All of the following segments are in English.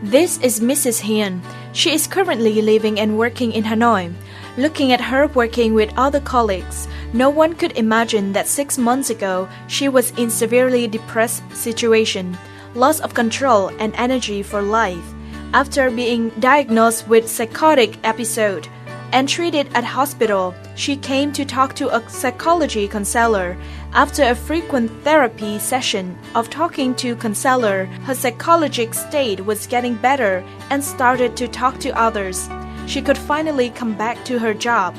This is Mrs. Hiền. She is currently living and working in Hanoi. Looking at her working with other colleagues, no one could imagine that 6 months ago she was in severely depressed situation, loss of control and energy for life. After being diagnosed with psychotic episode and treated at hospital, she came to talk to a psychology counselor. After a frequent therapy session of talking to counselor, her psychological state was getting better and started to talk to others. She could finally come back to her job.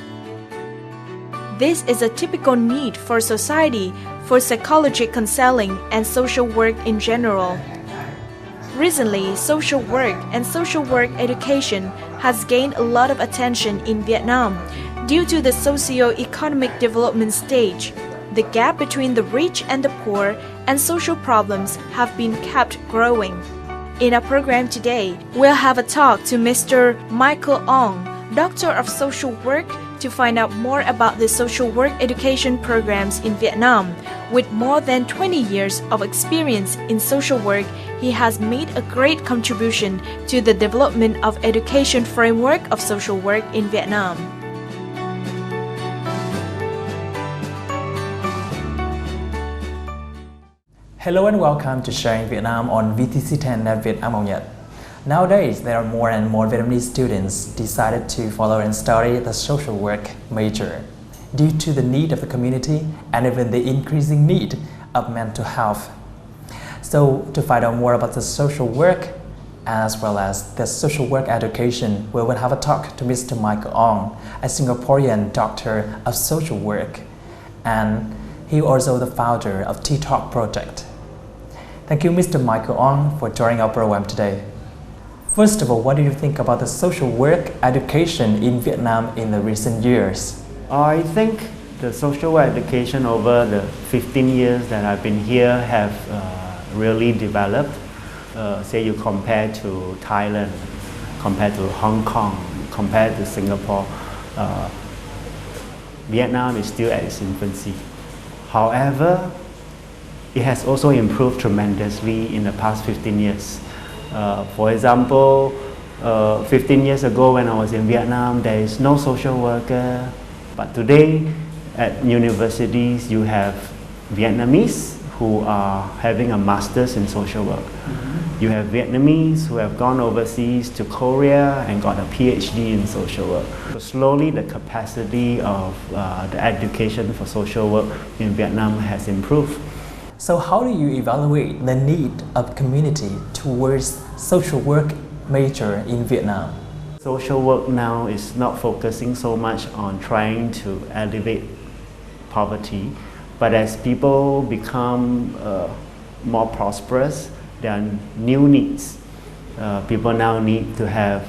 This is a typical need for society for psychology counseling and social work in general. Recently, social work and social work education has gained a lot of attention in Vietnam due to the socio-economic development stage. The gap between the rich and the poor and social problems have been kept growing. In our program today, we'll have a talk to Mr. Michael Ong, Doctor of Social Work, to find out more about the social work education programs in Vietnam. With more than 20 years of experience in social work, he has made a great contribution to the development of education framework of social work in Vietnam. Hello and welcome to Sharing Vietnam on VTC10 Netviet. I'm ôNG Nhật. Nowadays, there are more and more Vietnamese students decided to follow and study the social work major due to the need of the community and even the increasing need of mental health. So, to find out more about the social work as well as the social work education, we will have a talk to Mr. Michael Ong, a Singaporean doctor of social work, and he also the founder of T-Talk project. Thank you, Mr. Michael Ong, for joining our program today. First of all, what do you think about the social work education in Vietnam in the recent years? I think the social work education over the 15 years that I've been here have really developed. Say you compare to Thailand, compared to Hong Kong, compared to Singapore, Vietnam is still at its infancy. However, it has also improved tremendously in the past 15 years. For example, 15 years ago when I was in Vietnam, there is no social worker. But today, at universities, you have Vietnamese who are having a master's in social work. You have Vietnamese who have gone overseas to Korea and got a PhD in social work. So slowly, the capacity of the education for social work in Vietnam has improved. So how do you evaluate the need of community towards social work major in Vietnam? Social work now is not focusing so much on trying to alleviate poverty, but as people become more prosperous, there are new needs. People now need to have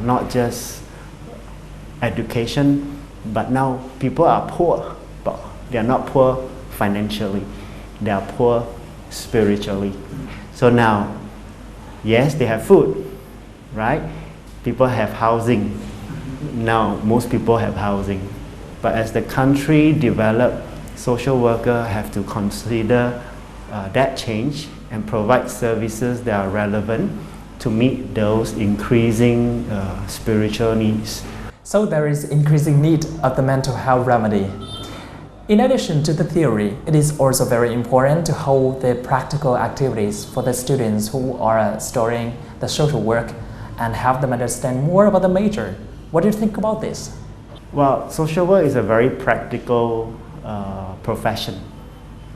not just education, but now people are poor, but they are not poor financially. They are poor spiritually. So now, yes, they have food, right? People have housing. Now, most people have housing. But as the country develops, social workers have to consider that change and provide services that are relevant to meet those increasing spiritual needs. So there is increasing need of the mental health remedy. In addition to the theory, it is also very important to hold the practical activities for the students who are studying the social work and have them understand more about the major. What do you think about this? Well, social work is a very practical profession,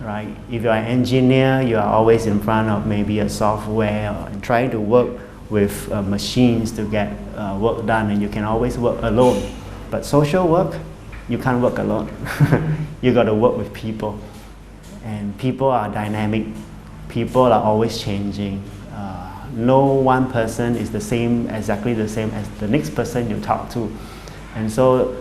right? If you're an engineer, you are always in front of maybe a software and trying to work with machines to get work done, and you can always work alone. But social work, you can't work alone. You got to work with people, and people are dynamic. People are always changing. No one person is exactly the same as the next person you talk to, and so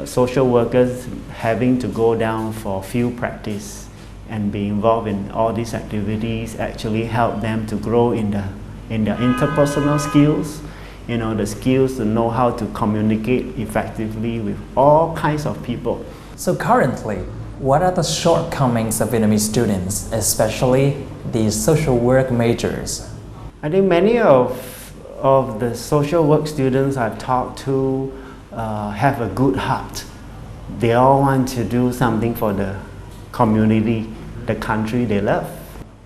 social workers having to go down for field practice and be involved in all these activities actually help them to grow in their interpersonal skills. You know, the skills to know how to communicate effectively with all kinds of people. So currently, what are the shortcomings of Vietnamese students, especially the social work majors? I think many of of the social work students I've talked to have a good heart. They all want to do something for the community, the country they love.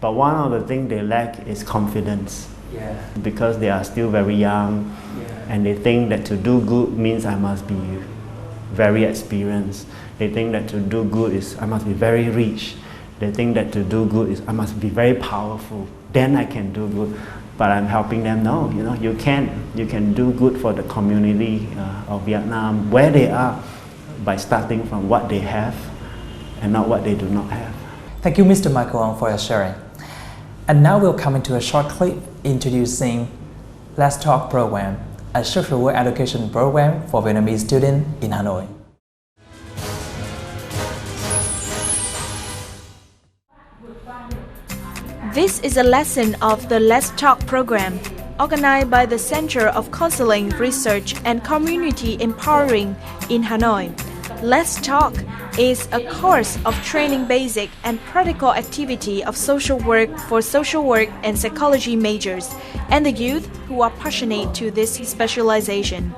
But one of the things they lack is confidence. Yeah. Because they are still very young, and they think that to do good means I must be very experienced. They think that to do good is I must be very rich. They think that to do good is I must be very powerful. Then I can do good. But I'm helping them. No, you can. You can do good for the community of Vietnam where they are by starting from what they have and not what they do not have. Thank you, Mr. Michael Ong, for your sharing. And now we'll come into a short clip introducing Let's Talk program, a social work education program for Vietnamese students in Hanoi. This is a lesson of the Let's Talk program, organized by the Center of Counseling, Research and Community Empowering in Hanoi. Let's Talk is a course of training basic and practical activity of social work for social work and psychology majors and the youth who are passionate to this specialization.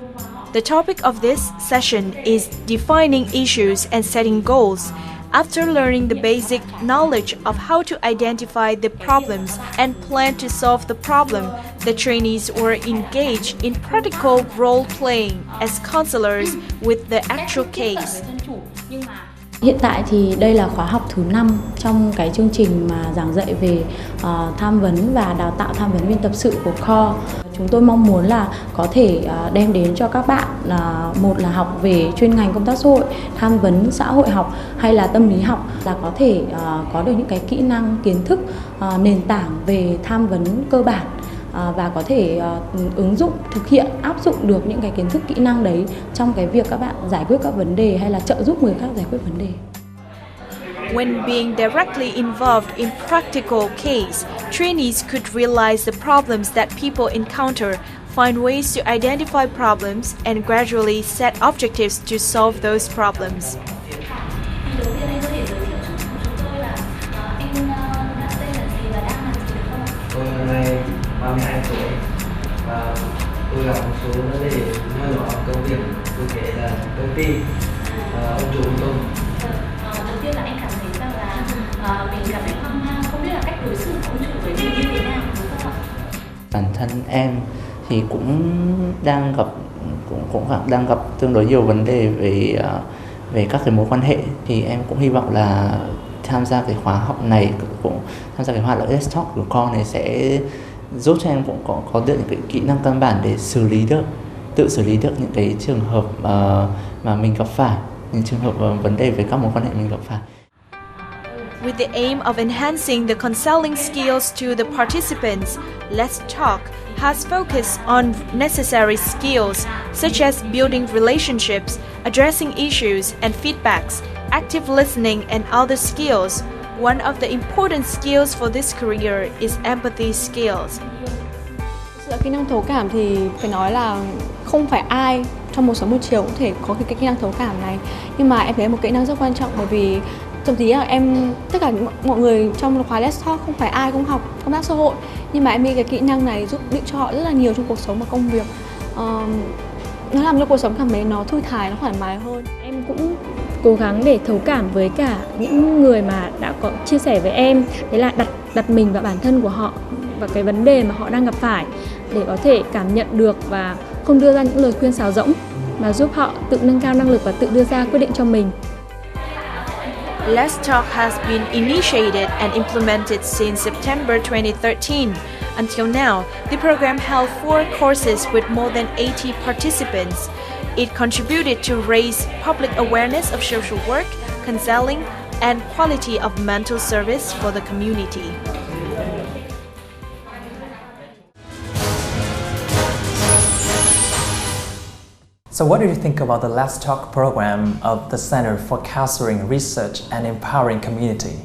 The topic of this session is defining issues and setting goals. After learning the basic knowledge of how to identify the problems and plan to solve the problem, the trainees were engaged in practical role-playing as counselors with the actual case. Hiện tại thì đây là khóa học thứ 5 trong cái chương trình mà giảng dạy về tham vấn và đào tạo tham vấn viên tập sự của Core. Chúng tôi mong muốn là có thể đem đến cho các bạn một là học về chuyên ngành công tác xã hội, tham vấn xã hội học hay là tâm lý học, là có thể có được những cái kỹ năng, kiến thức, nền tảng về tham vấn cơ bản và có thể ứng dụng, thực hiện, áp dụng được những cái kiến thức, kỹ năng đấy trong cái việc các bạn giải quyết các vấn đề hay là trợ giúp người khác giải quyết vấn đề. When being directly involved in practical case, trainees could realize the problems that people encounter, find ways to identify problems, and gradually set objectives to solve those problems. Tôi năm nay 32 tuổi và tôi gặp một số vấn đề nho nhỏ công việc, cụ thể là công ty, ông chủ của tôi. Đầu tiên là em cảm thấy rằng là mình cảm thấy hoang mang, không biết là cách đối xử của ông chủ với mình như thế nào, đúng không ạ? Bản thân em thì cũng đang gặp tương đối nhiều vấn đề về các cái mối quan hệ, thì em cũng hy vọng là tham gia cái khóa học này, cũng tham gia cái khóa là Let's Talk của con này sẽ giúp cho em cũng có được những cái kỹ năng căn bản để tự xử lý được những cái trường hợp mà mình gặp phải, những trường hợp vấn đề về các mối quan hệ mình gặp phải. With the aim of enhancing the counseling skills to the participants, Let's Talk has focused on necessary skills such as building relationships, addressing issues and feedbacks, active listening and other skills. One of the important skills for this career is empathy skills. Kỹ năng thấu cảm thì phải nói là không phải ai trong một sớm một chiều cũng thể có cái kỹ năng thấu cảm này, nhưng mà em thấy một kỹ năng rất quan trọng, bởi vì thậm chí là tất cả mọi người trong khóa Let's Talk không phải ai cũng học công tác xã hội, nhưng mà em nghĩ cái kỹ năng này giúp ích cho họ rất là nhiều trong cuộc sống và công việc. Nó làm cho cuộc sống cảm thấy nó thư thái, nó thoải mái hơn. Em cũng cố gắng để thấu cảm với cả những người mà đã có chia sẻ với em, đấy là đặt mình vào bản thân của họ và cái vấn đề mà họ đang gặp phải, để có thể cảm nhận được và không đưa ra những lời khuyên sáo rỗng, mà giúp họ tự nâng cao năng lực và tự đưa ra quyết định cho mình. Let's Talk has been initiated and implemented since September 2013. Until now, the program held 4 courses with more than 80 participants. It contributed to raise public awareness of social work, counseling, and quality of mental service for the community. So what do you think about the Let's Talk program of the Center for Counseling, Research and Empowering Community?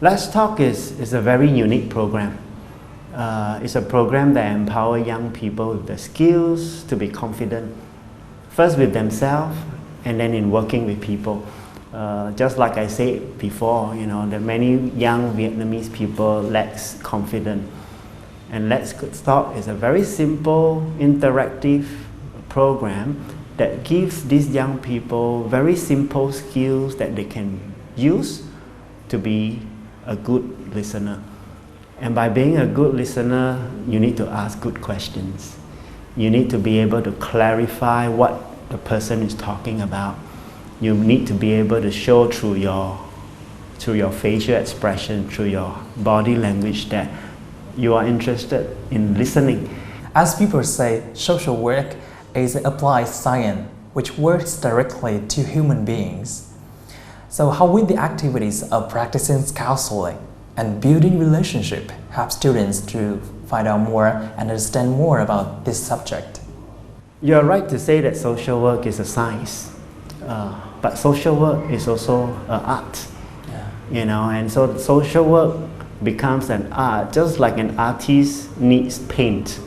Let's Talk is a very unique program. It's a program that empowers young people with the skills to be confident, first with themselves and then in working with people. Just like I said before, that many young Vietnamese people lack confidence. And Let's Talk is a very simple, interactive program that gives these young people very simple skills that they can use to be a good listener. And by being a good listener, you need to ask good questions. You need to be able to clarify what the person is talking about. You need to be able to show through your facial expression, through your body language that you are interested in listening. As people say, social work is an applied science which works directly to human beings. So how will the activities of practicing counseling and building relationship help students to find out more and understand more about this subject? You're right to say that social work is a science, but social work is also an art. You know, and so social work becomes an art, just like an artist needs paint.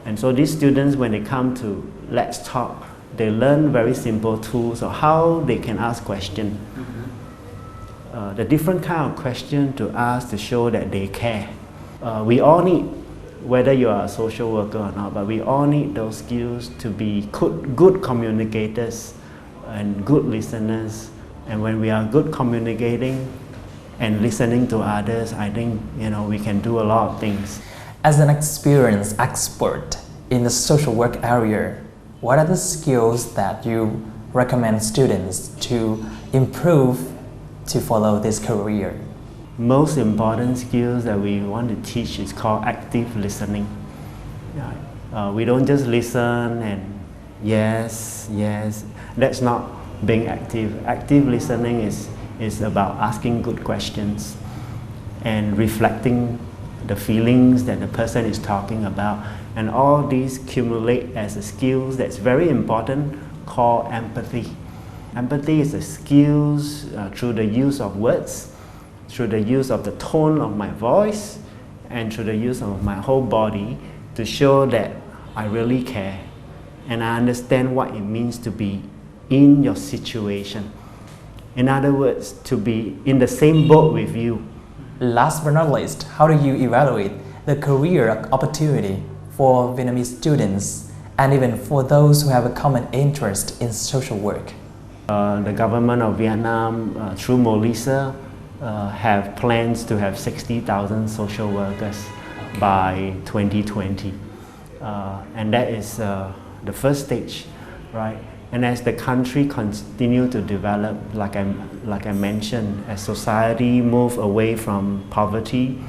And so these students, when they come to Let's Talk, they learn very simple tools of how they can ask questions. The different kind of question to ask to show that they care. We all need, whether you are a social worker or not, but we all need those skills to be good communicators and good listeners. And when we are good communicating and listening to others, I think, you know, we can do a lot of things. As an experienced expert in the social work area, what are the skills that you recommend students to improve to follow this career? Most important skills that we want to teach is called active listening. We don't just listen and yes, that's not being active. Active listening is about asking good questions and reflecting the feelings that the person is talking about. And all these accumulate as a skill that's very important called empathy. Empathy is a skill through the use of words, through the use of the tone of my voice, and through the use of my whole body to show that I really care and I understand what it means to be in your situation. In other words, to be in the same boat with you. Last but not least, how do you evaluate the career opportunity for Vietnamese students and even for those who have a common interest in social work? The government of Vietnam, through MOLISA, have plans to have 60,000 social workers by 2020. And that is the first stage, right? And as the country continue to develop, like I mentioned, as society move away from poverty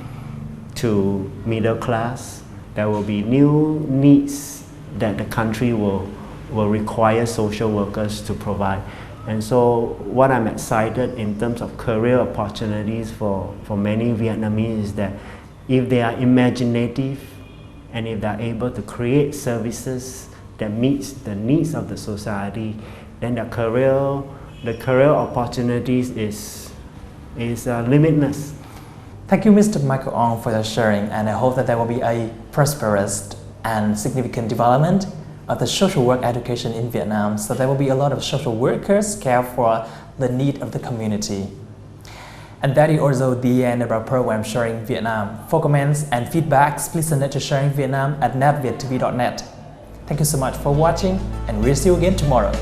to middle class, there will be new needs that the country will require social workers to provide. And so what I'm excited in terms of career opportunities for many Vietnamese is that if they are imaginative and if they are able to create services that meets the needs of the society, then the career opportunities is limitless. Thank you, Mr. Michael Ong, for your sharing, and I hope that there will be a prosperous and significant development of the social work education in Vietnam, so there will be a lot of social workers care for the need of the community. And that is also the end of our program Sharing Vietnam. For comments and feedbacks, please send it to sharingvietnam@nhatviet.net. Thank you so much for watching, and we'll see you again tomorrow.